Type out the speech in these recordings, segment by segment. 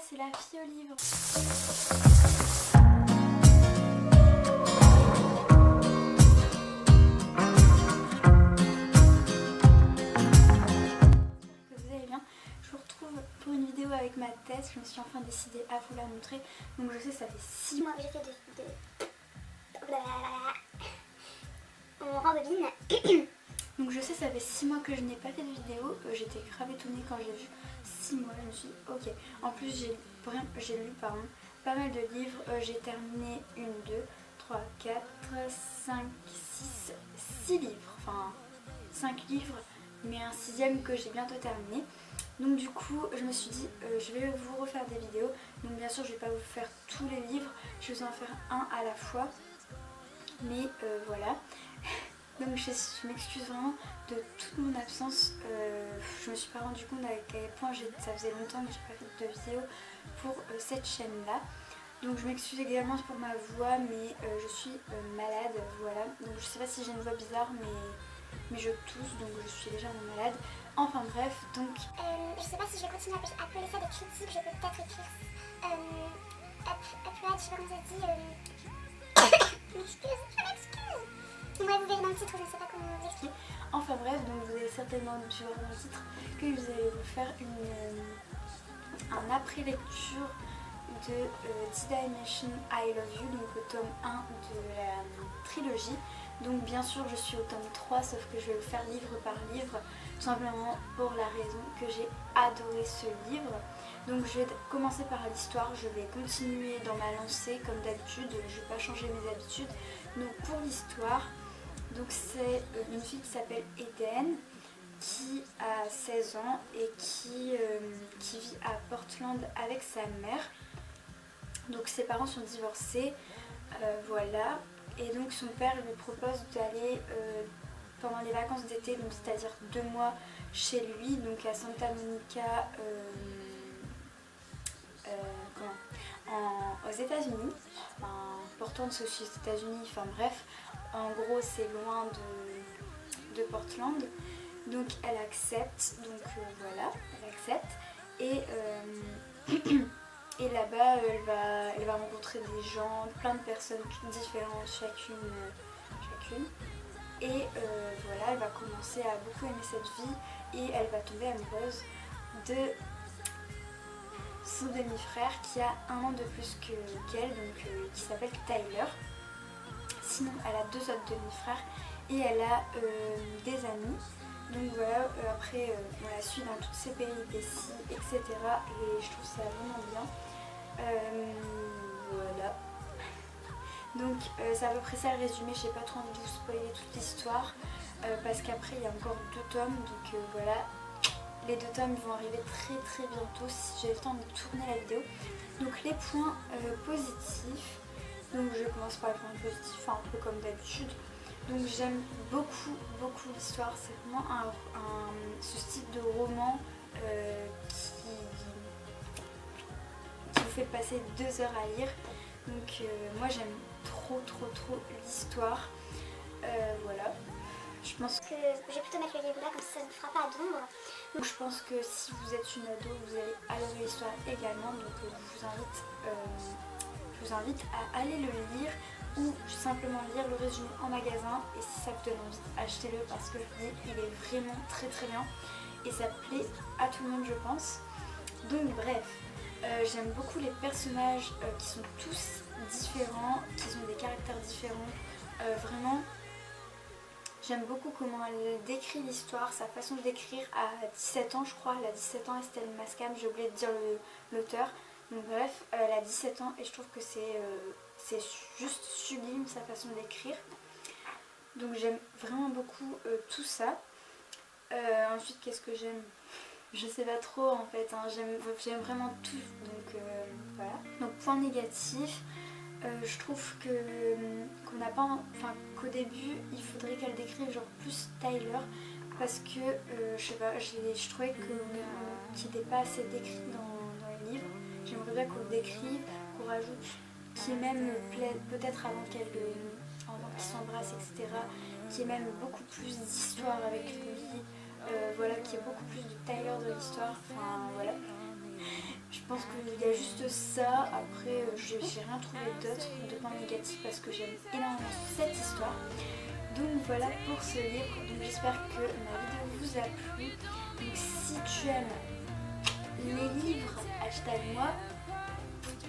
c'est la fille au livre. Que vous allez bien. Je vous retrouve pour une vidéo avec ma thèse. Je me suis enfin décidée à vous la montrer. Donc je sais, ça fait 6 mois que j'ai fait on rembobine. Donc je sais, ça fait 6 mois que je n'ai pas fait de vidéo. J'étais grave étonnée quand j'ai vu 6 mois. Je me suis dit ok. En plus j'ai lu pas mal de livres. J'ai terminé 1, 2, 3, 4, 5, 6 livres. Enfin 5 livres, mais un 6e que j'ai bientôt terminé. Donc du coup je me suis dit je vais vous refaire des vidéos. Donc bien sûr je vais pas vous faire tous les livres. Je vais en faire un à la fois. Mais voilà. Donc je m'excuse vraiment de toute mon absence. Je me suis pas rendu compte à quel point ça faisait longtemps que j'ai pas fait de vidéo pour cette chaîne là. Donc je m'excuse également pour ma voix, mais je suis malade, voilà. Donc je sais pas si j'ai une voix bizarre, mais je tousse, donc je suis légèrement malade. Enfin bref, donc... je sais pas si je vais continuer à appeler ça des critiques, je peux peut-être écrire... upload, je sais pas comment ça se dit... je m'excuse. Ouais, vous verrez dans le titre, je ne sais pas comment vous expliquer. Enfin bref, donc vous allez certainement dû voir dans le titre que vous allez vous faire un après-lecture de D-Dimension I Love You, donc au tome 1 de la trilogie. Donc bien sûr je suis au tome 3, sauf que je vais le faire livre par livre, tout simplement pour la raison que j'ai adoré ce livre. Donc je vais commencer par l'histoire, je vais continuer dans ma lancée comme d'habitude, je ne vais pas changer mes habitudes. Donc pour l'histoire, donc c'est une fille qui s'appelle Eden, qui a 16 ans et qui vit à Portland avec sa mère. Donc ses parents sont divorcés, voilà. Et donc son père lui propose d'aller pendant les vacances d'été, donc c'est-à-dire 2 mois chez lui, donc à Santa Monica, aux États-Unis. Enfin, Portland c'est aussi aux États-Unis, enfin bref, en gros c'est loin de Portland. Donc elle accepte, donc voilà, elle accepte. Et là-bas, elle va rencontrer des gens, plein de personnes différentes, chacune. Et voilà, elle va commencer à beaucoup aimer cette vie et elle va tomber amoureuse de son demi-frère qui a 1 an de plus qu'elle, donc qui s'appelle Tyler. Sinon, elle a 2 autres demi-frères et elle a des amis. Donc voilà, après on la suit dans toutes ses péripéties, etc. Et je trouve ça vraiment bien. Voilà. Donc c'est à peu près ça le résumé, je n'ai pas trop envie de vous spoiler toute l'histoire parce qu'après il y a encore 2 tomes, donc voilà. Les 2 tomes vont arriver très bientôt si j'ai le temps de tourner la vidéo. Donc les points positifs, donc je commence par les points positifs, un peu comme d'habitude. Donc j'aime beaucoup l'histoire, c'est vraiment ce style de roman qui vous fait passer 2 heures à lire. Donc moi j'aime trop l'histoire, voilà. Je pense que je vais plutôt mettre le livre là, comme ça ne fera pas d'ombre. Donc je pense que si vous êtes une ado, vous allez adorer l'histoire également, donc je vous invite à aller le lire ou simplement lire le résumé en magasin, et si ça vous donne envie, achetez-le parce que je vous dis, il est vraiment très bien et ça plaît à tout le monde je pense. Donc bref, j'aime beaucoup les personnages qui sont tous différents, qui ont des caractères différents, vraiment. J'aime beaucoup comment elle décrit l'histoire, sa façon de décrire à 17 ans je crois, elle a 17 ans, Estelle Mascam, j'ai oublié de dire l'auteur. Donc bref, elle a 17 ans et je trouve que c'est juste sublime sa façon d'écrire. Donc j'aime vraiment beaucoup tout ça. Ensuite qu'est-ce que j'aime? Je sais pas trop en fait, hein. J'aime vraiment tout, donc voilà. Donc point négatif, je trouve qu'on n'a pas, qu'au début il faudrait qu'elle décrive genre plus Tyler parce que je sais pas, je trouvais qu'il n'était pas assez décrit dans les livres. J'aimerais bien qu'on le décrive, qu'on rajoute qui est même peut-être avant qu'ils s'embrassent, etc. Qui est même beaucoup plus d'histoire avec lui, voilà, qui est beaucoup plus de Tyler dans l'histoire, enfin voilà. Je pense qu'il y a juste ça. Après, j'ai rien trouvé d'autre de points négatifs parce que j'aime énormément cette histoire. Donc voilà pour ce livre. Donc j'espère que ma vidéo vous a plu. Donc si tu aimes les livres, #moi.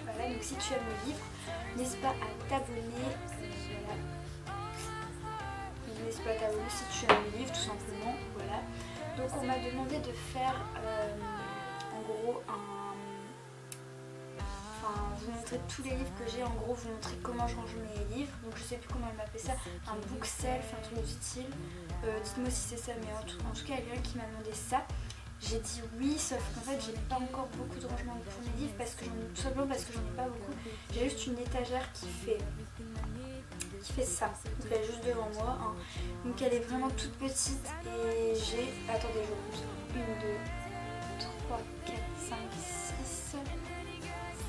Voilà, donc si tu aimes les livres, n'hésite pas à t'abonner. Voilà. N'hésite pas à t'abonner si tu aimes les livres, tout simplement. Voilà. Donc on m'a demandé de faire en gros vous montrer tous les livres que j'ai, en gros vous montrer comment je range mes livres. Donc je sais plus comment elle m'appelle ça, un book self, un truc du style. Dites-moi si c'est ça, mais en tout cas il y a quelqu'un qui m'a demandé ça. J'ai dit oui, sauf qu'en fait j'ai pas encore beaucoup de rangement pour mes livres parce que tout simplement parce que j'en ai pas beaucoup. J'ai juste une étagère qui fait ça, donc elle est juste devant moi, hein. Donc elle est vraiment toute petite et j'ai, attendez je compte, 1, 2, 3, 4, 5, 6,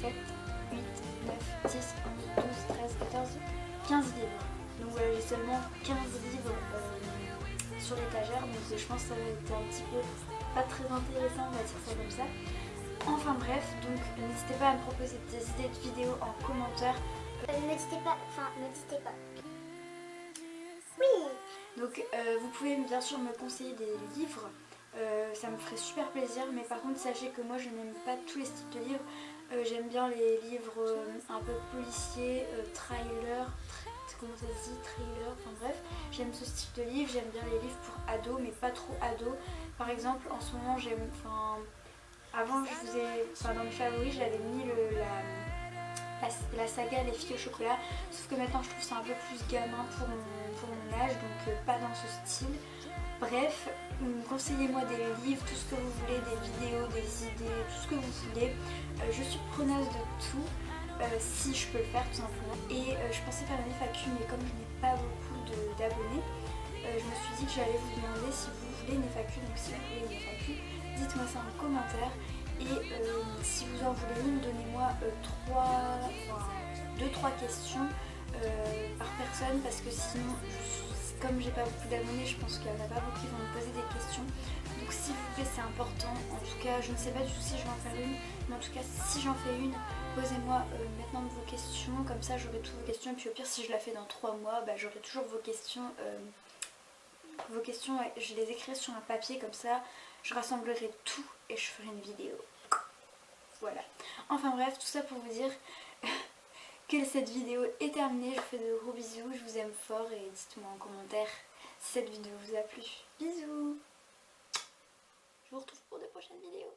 7, 8, 9, 10, 11, 12, 13, 14, 15 livres. Donc voilà, j'ai seulement 15 livres sur l'étagère, donc je pense que ça va être un petit peu pas très intéressant, on va dire ça comme ça. Enfin bref, donc n'hésitez pas à me proposer des idées de vidéos en commentaire. N'hésitez pas. Oui. Donc vous pouvez bien sûr me conseiller des livres, ça me ferait super plaisir, mais par contre sachez que moi je n'aime pas tous les styles de livres. J'aime bien les livres un peu policiers, thriller, comment ça se dit, thriller, enfin bref, j'aime ce style de livre. J'aime bien les livres pour ados, mais pas trop ados. Par exemple en ce moment j'aime, avant je faisais, dans mes favoris j'avais mis la saga Les filles au chocolat, sauf que maintenant je trouve ça un peu plus gamin pour mon âge, donc pas dans ce style. Bref, conseillez-moi des livres, tout ce que vous voulez, des vidéos, des idées, tout ce que vous voulez. Je suis preneuse de tout, si je peux le faire tout simplement. Et je pensais faire une FAQ, mais comme je n'ai pas beaucoup d'abonnés, je me suis dit que j'allais vous demander si vous voulez une FAQ. Donc si vous voulez une FAQ, dites-moi ça en commentaire. Et si vous en voulez une, donnez-moi 2-3 questions par personne, parce que sinon, comme j'ai pas beaucoup d'abonnés, je pense qu'il n'y en a pas beaucoup qui vont me poser des questions. Donc s'il vous plaît, c'est important. En tout cas, je ne sais pas du tout si je vais en faire une, mais en tout cas, si j'en fais une, posez-moi maintenant vos questions, comme ça j'aurai toutes vos questions. Et puis au pire, si je la fais dans 3 mois, j'aurai toujours vos questions. Je les écrirai sur un papier, comme ça je rassemblerai tout et je ferai une vidéo. Voilà. Enfin bref, tout ça pour vous dire que cette vidéo est terminée. Je vous fais de gros bisous, je vous aime fort et dites-moi en commentaire si cette vidéo vous a plu. Bisous. Je vous retrouve pour de prochaines vidéos.